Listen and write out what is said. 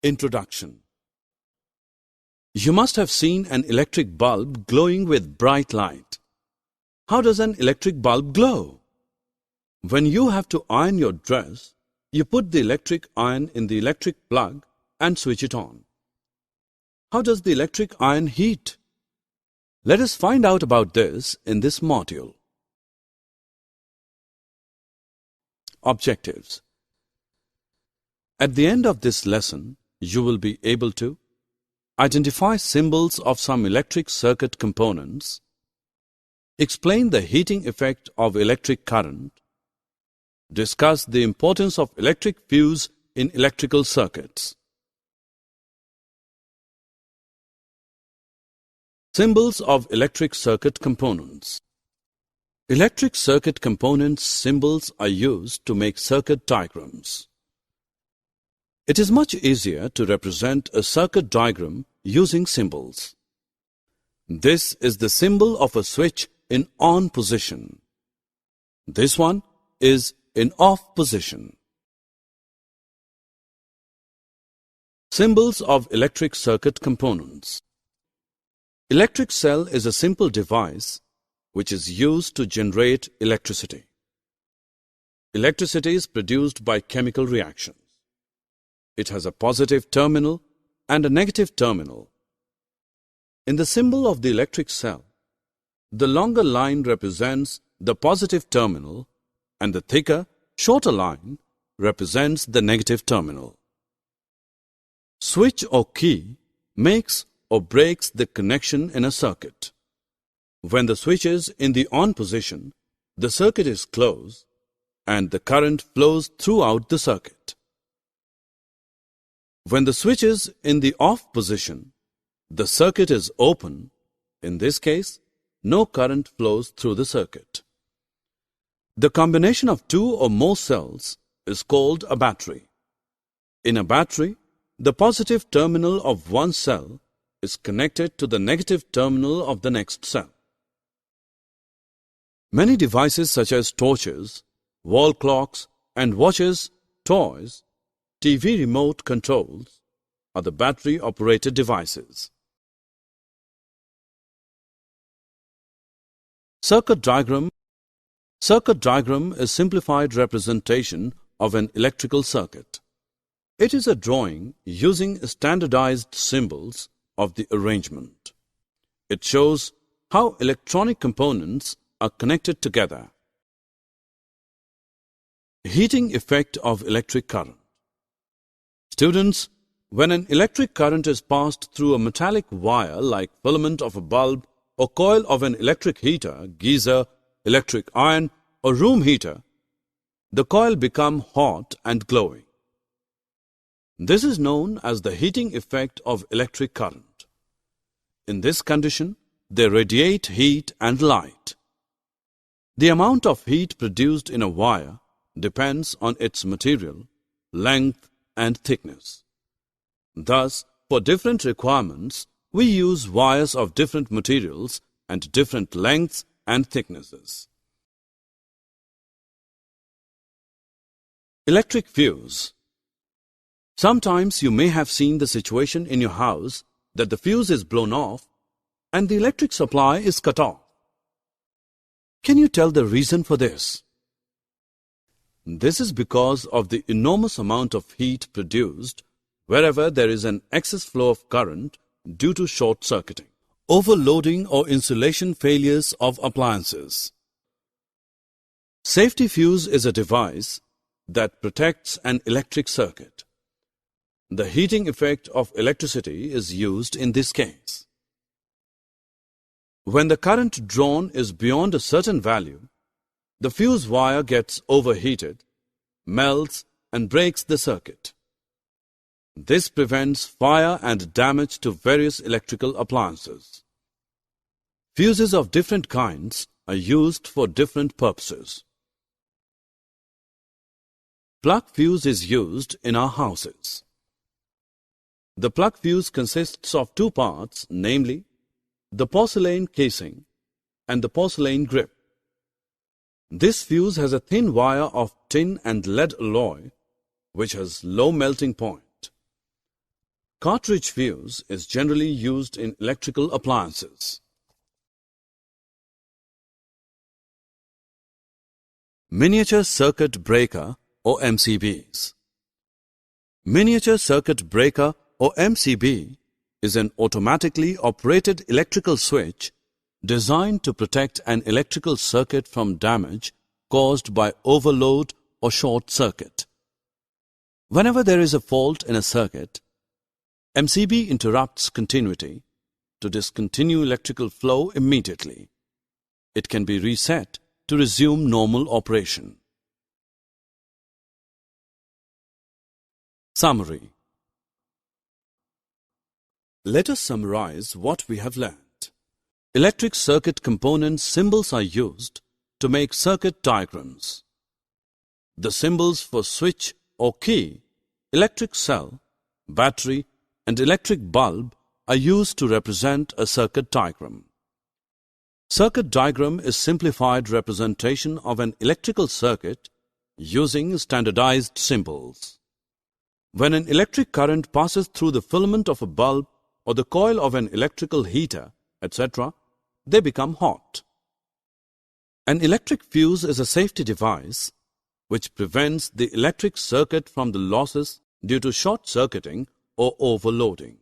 Introduction. You must have seen an electric bulb glowing with bright light. How does an electric bulb glow? When you have to iron your dress, you put the electric iron in the electric plug and switch it on. How does the electric iron heat? Let us find out about this in this module. Objectives. At the end of this lesson, you will be able to identify symbols of some electric circuit components, explain the heating effect of electric current, discuss the importance of electric fuse in electrical circuits. Symbols of electric circuit components. Electric circuit components symbols are used to make circuit diagrams. It is much easier to represent a circuit diagram using symbols. This is the symbol of a switch in on position. This one is in off position. Symbols of electric circuit components. Electric cell is a simple device which is used to generate electricity. Electricity is produced by chemical reactions. It has a positive terminal and a negative terminal. In the symbol of the electric cell, the longer line represents the positive terminal and the thicker, shorter line represents the negative terminal. Switch or key makes or breaks the connection in a circuit. When the switch is in the on position, the circuit is closed and the current flows throughout the circuit. When the switch is in the off position, the circuit is open. In this case, no current flows through the circuit. The combination of two or more cells is called a battery. In a battery, the positive terminal of one cell is connected to the negative terminal of the next cell. Many devices such as torches, wall clocks, and watches, toys, TV remote controls are the battery-operated devices. Circuit diagram. Circuit diagram is simplified representation of an electrical circuit. It is a drawing using standardized symbols of the arrangement. It shows how electronic components are connected together. Heating effect of electric current. Students, when an electric current is passed through a metallic wire like filament of a bulb or coil of an electric heater, geyser, electric iron or room heater, the coil becomes hot and glowing. This is known as the heating effect of electric current. In this condition, they radiate heat and light. The amount of heat produced in a wire depends on its material, length, and thickness. Thus, for different requirements, we use wires of different materials and different lengths and thicknesses. Electric fuse. Sometimes you may have seen the situation in your house that the fuse is blown off and the electric supply is cut off. Can you tell the reason for this? This is because of the enormous amount of heat produced wherever there is an excess flow of current due to short-circuiting, overloading or insulation failures of appliances. Safety fuse is a device that protects an electric circuit. The heating effect of electricity is used in this case. When the current drawn is beyond a certain value, the fuse wire gets overheated, melts, and breaks the circuit. This prevents fire and damage to various electrical appliances. Fuses of different kinds are used for different purposes. Plug fuse is used in our houses. The plug fuse consists of two parts, namely, the porcelain casing and the porcelain grip. This fuse has a thin wire of tin and lead alloy which has low melting point. Cartridge fuse is generally used in electrical appliances. Miniature circuit breaker or MCBs. Miniature circuit breaker or MCB is an automatically operated electrical switch designed to protect an electrical circuit from damage caused by overload or short circuit. Whenever there is a fault in a circuit, MCB interrupts continuity to discontinue electrical flow immediately. It can be reset to resume normal operation. Summary. Let us summarize what we have learned. Electric circuit component symbols are used to make circuit diagrams. The symbols for switch or key, electric cell, battery, and electric bulb are used to represent a circuit diagram. Circuit diagram is simplified representation of an electrical circuit using standardized symbols. When an electric current passes through the filament of a bulb or the coil of an electrical heater, etc., they become hot. An electric fuse is a safety device which prevents the electric circuit from the losses due to short circuiting or overloading.